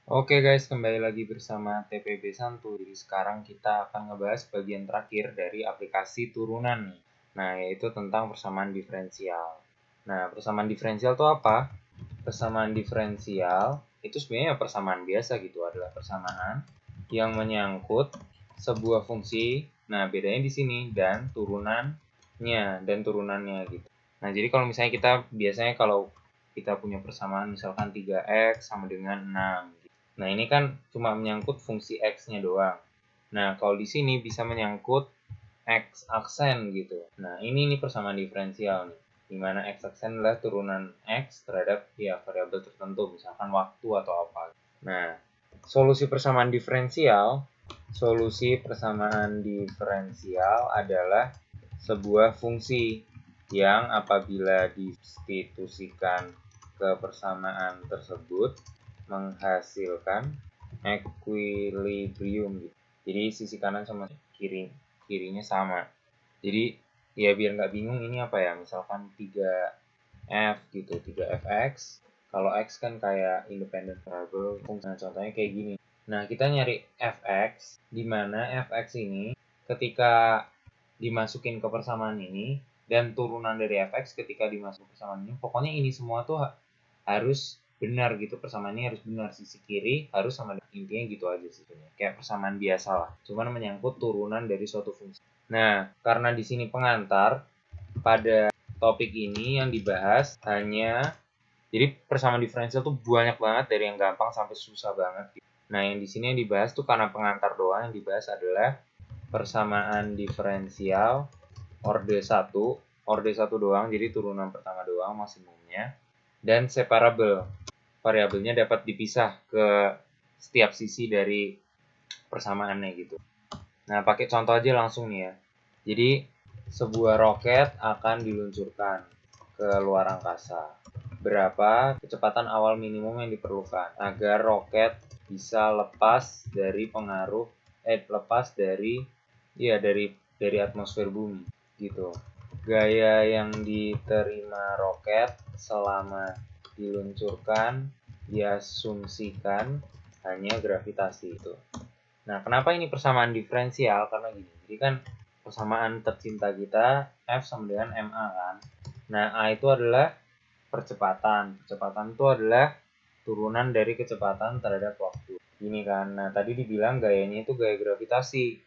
Oke guys, kembali lagi bersama TPB Santu. Jadi sekarang kita akan ngebahas bagian terakhir dari aplikasi turunan nih. Nah, yaitu tentang persamaan diferensial. Nah, persamaan diferensial itu apa? Persamaan diferensial itu sebenarnya persamaan biasa gitu, adalah persamaan yang menyangkut sebuah fungsi. Nah, bedanya di sini dan turunannya gitu. Nah, jadi kalau misalnya kita biasanya kalau kita punya persamaan misalkan 3x sama dengan 6. Nah, ini kan cuma menyangkut fungsi x-nya doang. Nah, kalau di sini bisa menyangkut x aksen gitu. Nah, ini nih persamaan diferensial nih. Di mana x aksen adalah turunan x terhadap ya variabel tertentu, misalkan waktu atau apa. Nah, solusi persamaan diferensial adalah sebuah fungsi yang apabila distitusikan ke persamaan tersebut menghasilkan equilibrium gitu. Jadi sisi kanan sama kirinya sama. Jadi ya biar nggak bingung ini apa ya, misalkan 3f gitu, 3fx. Kalau x kan kayak independent variable, nah contohnya kayak gini. Nah, kita nyari fx, di mana fx ini ketika dimasukin ke persamaan ini dan turunan dari fx ketika dimasukin ke persamaan ini, pokoknya ini semua tuh harus benar gitu, persamaannya harus benar, sisi kiri harus sama, intinya gitu aja sih sebenarnya, kayak persamaan biasa lah, cuman menyangkut turunan dari suatu fungsi. Nah, karena di sini pengantar, pada topik ini yang dibahas hanya, jadi persamaan diferensial tuh banyak banget dari yang gampang sampai susah banget. Nah, yang di sini yang dibahas tuh karena pengantar doang, yang dibahas adalah persamaan diferensial orde 1 doang, jadi turunan pertama doang maksimumnya, dan separable, variabelnya dapat dipisah ke setiap sisi dari persamaannya gitu. Nah, pakai contoh aja langsung nih ya. Jadi, sebuah roket akan diluncurkan ke luar angkasa. Berapa kecepatan awal minimum yang diperlukan agar roket bisa lepas dari pengaruh lepas dari dari atmosfer bumi gitu. Gaya yang diterima roket selama diluncurkan diasumsikan hanya gravitasi itu. Nah, kenapa ini persamaan diferensial? Karena gini, jadi kan persamaan tercinta kita F sama dengan MA kan. Nah, A itu adalah percepatan. Percepatan itu adalah turunan dari kecepatan terhadap waktu. Gini kan, nah tadi dibilang gayanya itu gaya gravitasi.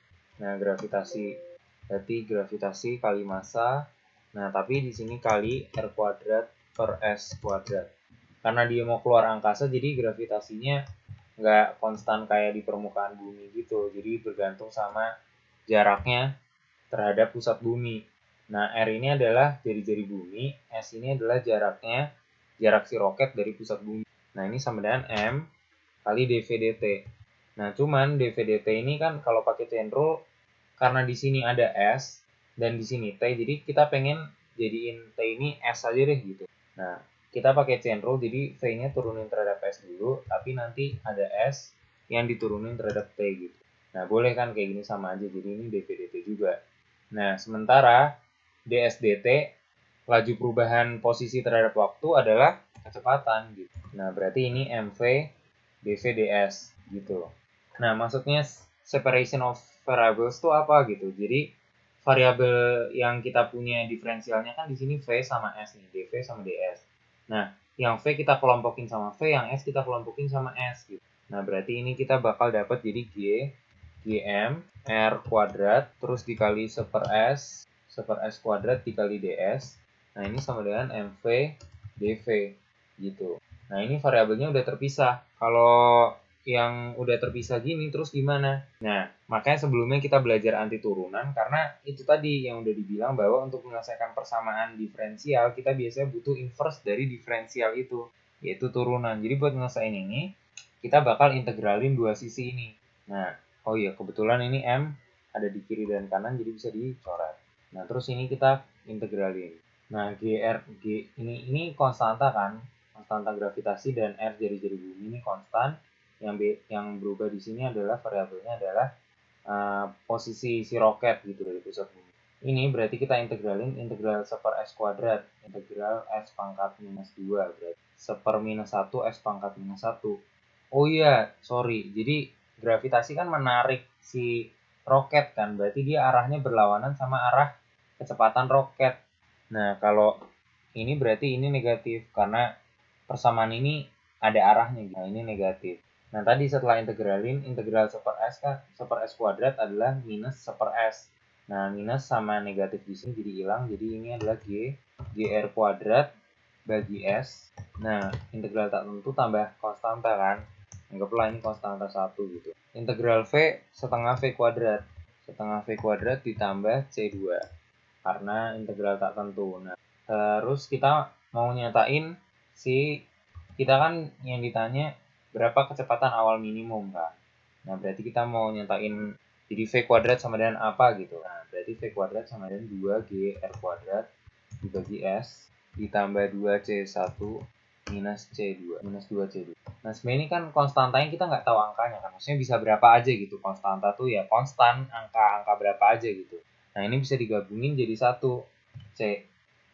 Nah, berarti gravitasi kali massa. Nah, tapi di sini kali R kuadrat per S kuadrat. Karena dia mau keluar angkasa, jadi gravitasinya nggak konstan kayak di permukaan bumi gitu, jadi bergantung sama jaraknya terhadap pusat bumi. Nah, R ini adalah jari-jari bumi, S ini adalah jarak si roket dari pusat bumi. Nah, ini sama dengan M kali dV dt. Nah, cuman dV dt ini kan kalau pakai chain rule, karena di sini ada S dan di sini T, jadi kita pengen jadiin T ini S aja deh gitu. Nah, kita pakai chain rule, jadi V-nya turunin terhadap S dulu, tapi nanti ada S yang diturunin terhadap T gitu. Nah, boleh kan kayak gini sama aja, jadi ini dV dt juga. Nah, sementara ds dt, laju perubahan posisi terhadap waktu adalah kecepatan gitu. Nah, berarti ini mv dv ds gitu. Nah, maksudnya separation of variables itu apa gitu. Jadi variabel yang kita punya diferensialnya kan di sini v sama s nih, dv sama ds. Nah, yang v kita kelompokin sama v, yang s kita kelompokin sama s gitu. Nah, berarti ini kita bakal dapat jadi gm r kuadrat terus dikali seper s kuadrat dikali ds. Nah, ini sama dengan mv dv gitu. Nah, ini variabelnya udah terpisah. Kalau yang udah terpisah gini terus gimana? Nah, makanya sebelumnya kita belajar anti turunan, karena itu tadi yang udah dibilang bahwa untuk menyelesaikan persamaan diferensial kita biasanya butuh inverse dari diferensial itu, yaitu turunan. Jadi buat nyelesain ini kita bakal integralin dua sisi ini. Nah, oh iya, kebetulan ini M ada di kiri dan kanan jadi bisa dicoret. Nah, terus ini kita integralin. Nah, G ini konstanta kan? Konstanta gravitasi, dan R jari-jari bumi ini konstan. Yang berubah di sini adalah variabelnya adalah posisi si roket gitu dari pusat bumi. Ini berarti kita integralin integral seper S kuadrat, integral S pangkat minus 2 berarti seper minus 1 S pangkat minus 1. Oh iya, sorry. Jadi gravitasi kan menarik si roket kan, berarti dia arahnya berlawanan sama arah kecepatan roket. Nah, kalau ini berarti ini negatif karena persamaan ini ada arahnya. Nah, ini negatif. Nah, tadi setelah integralin, integral 1 S kan 1 S kuadrat adalah minus 1 S. Nah, minus sama negatif di sini jadi hilang, jadi ini adalah GR kuadrat bagi S. Nah, integral tak tentu tambah konstanta kan. Anggaplah ini konstanta 1 gitu. Integral V setengah V kuadrat. Setengah V kuadrat ditambah C2. Karena integral tak tentu. Nah, terus kita mau nyatain kita kan yang ditanya berapa kecepatan awal minimum kan. Nah, berarti kita mau nyatain jadi V kuadrat sama dengan apa gitu. Nah, berarti V kuadrat sama dengan 2GR kuadrat dibagi S ditambah 2C1 minus C2 minus 2C2. Nah, sebenarnya ini kan konstantanya kita nggak tahu angkanya kan. Maksudnya bisa berapa aja gitu. Konstanta tuh ya konstan, angka berapa aja gitu. Nah, ini bisa digabungin jadi satu C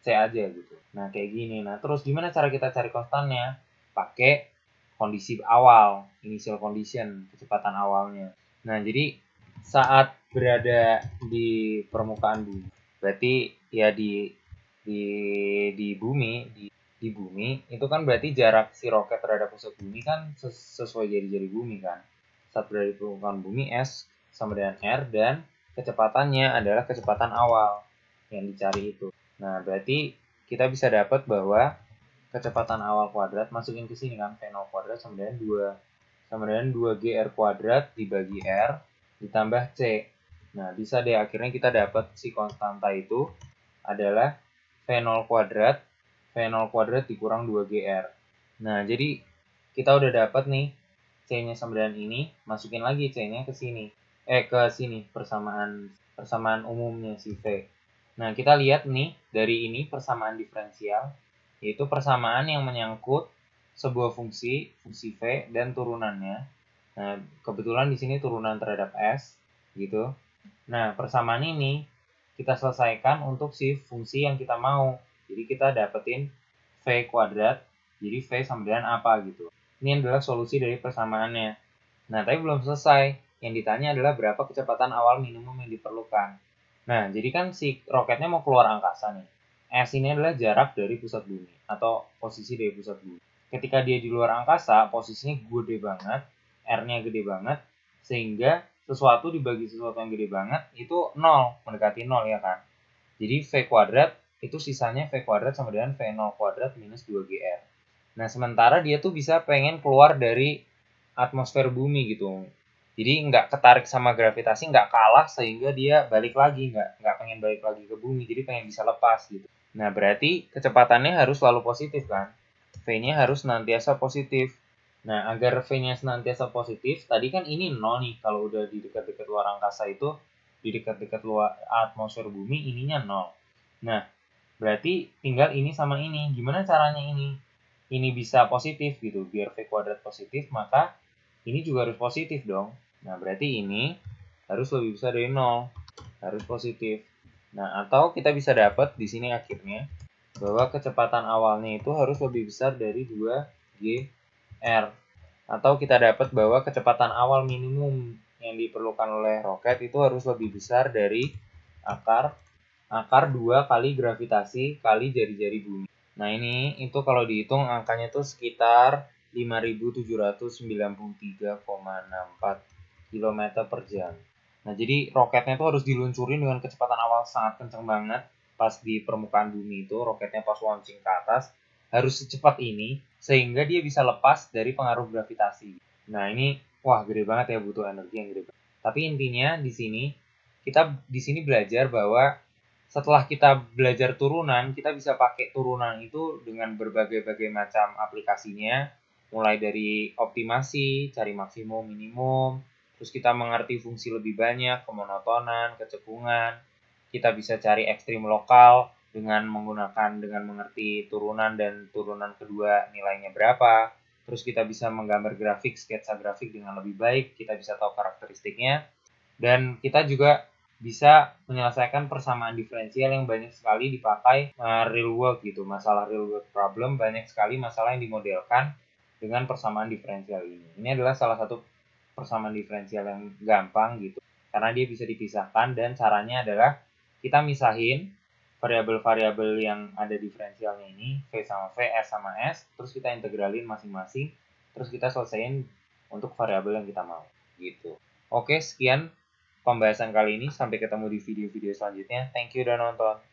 aja gitu. Nah, kayak gini. Nah, terus gimana cara kita cari konstannya? Pakai kondisi awal, initial condition, kecepatan awalnya. Nah, jadi saat berada di permukaan bumi, berarti ya di di bumi itu kan berarti jarak si roket terhadap pusat bumi kan sesuai jari-jari bumi kan. Saat berada di permukaan bumi S sama dengan R dan kecepatannya adalah kecepatan awal yang dicari itu. Nah, berarti kita bisa dapat bahwa kecepatan awal kuadrat masukin ke sini kan V0 kuadrat sama dengan 2GR kuadrat dibagi R ditambah C. Nah, bisa deh akhirnya kita dapat si konstanta itu adalah V0 kuadrat dikurang 2GR. Nah, jadi kita udah dapat nih C-nya sama dengan ini, masukin lagi C-nya ke sini. Ke sini persamaan umumnya si V. Nah, kita lihat nih dari ini persamaan diferensial, yaitu persamaan yang menyangkut sebuah fungsi V dan turunannya. Nah, kebetulan di sini turunan terhadap S gitu. Nah, persamaan ini kita selesaikan untuk si fungsi yang kita mau. Jadi kita dapetin V kuadrat, jadi V sama dengan apa gitu. Ini adalah solusi dari persamaannya. Nah, tapi belum selesai. Yang ditanya adalah berapa kecepatan awal minimum yang diperlukan. Nah, jadi kan si roketnya mau keluar angkasa nih. S ini adalah jarak dari pusat bumi atau posisi dari pusat bumi. Ketika dia di luar angkasa, posisinya gede banget, R-nya gede banget, sehingga sesuatu dibagi sesuatu yang gede banget itu 0, mendekati 0 ya kan. Jadi V kuadrat itu sisanya V kuadrat sama dengan V0 kuadrat minus 2GR. Nah, sementara dia tuh bisa pengen keluar dari atmosfer bumi gitu. Jadi nggak ketarik sama gravitasi, nggak kalah sehingga dia balik lagi, nggak pengen balik lagi ke bumi, jadi pengen bisa lepas gitu. Nah, berarti kecepatannya harus selalu positif kan? V-nya harus senantiasa positif. Nah, agar V-nya senantiasa positif, tadi kan ini 0 nih, kalau udah di dekat-dekat luar angkasa itu, di dekat-dekat luar atmosfer bumi, ininya 0. Nah, berarti tinggal ini sama ini. Gimana caranya ini? Ini bisa positif gitu, biar V kuadrat positif, maka ini juga harus positif dong. Nah, berarti ini harus lebih besar dari 0, harus positif. Nah, atau kita bisa dapat di sini akhirnya bahwa kecepatan awalnya itu harus lebih besar dari 2GR. Atau kita dapat bahwa kecepatan awal minimum yang diperlukan oleh roket itu harus lebih besar dari akar 2 kali gravitasi kali jari-jari bumi. Nah, ini itu kalau dihitung angkanya itu sekitar 5.793,64 km per jam. Nah, jadi roketnya itu harus diluncurin dengan kecepatan awal sangat kencang banget. Pas di permukaan bumi itu, roketnya pas launching ke atas, harus secepat ini, sehingga dia bisa lepas dari pengaruh gravitasi. Nah, ini, wah gede banget ya, butuh energi yang gede banget. Tapi intinya di sini, kita di sini belajar bahwa setelah kita belajar turunan, kita bisa pakai turunan itu dengan berbagai macam aplikasinya, mulai dari optimasi, cari maksimum, minimum, terus kita mengerti fungsi lebih banyak, kemonotonan, kecekungan, kita bisa cari ekstrim lokal dengan mengerti turunan dan turunan kedua nilainya berapa, terus kita bisa menggambar grafik, sketsa grafik dengan lebih baik, kita bisa tahu karakteristiknya, dan kita juga bisa menyelesaikan persamaan diferensial yang banyak sekali dipakai real world gitu. Masalah real world problem banyak sekali masalah yang dimodelkan dengan persamaan diferensial ini. Ini adalah salah satu persamaan diferensial yang gampang gitu, karena dia bisa dipisahkan, dan caranya adalah kita misahin variabel-variabel yang ada diferensialnya ini, V sama V, S sama S, terus kita integralin masing-masing, terus kita selesaiin untuk variabel yang kita mau, gitu. Oke, sekian pembahasan kali ini. Sampai ketemu di video-video selanjutnya. Thank you udah nonton.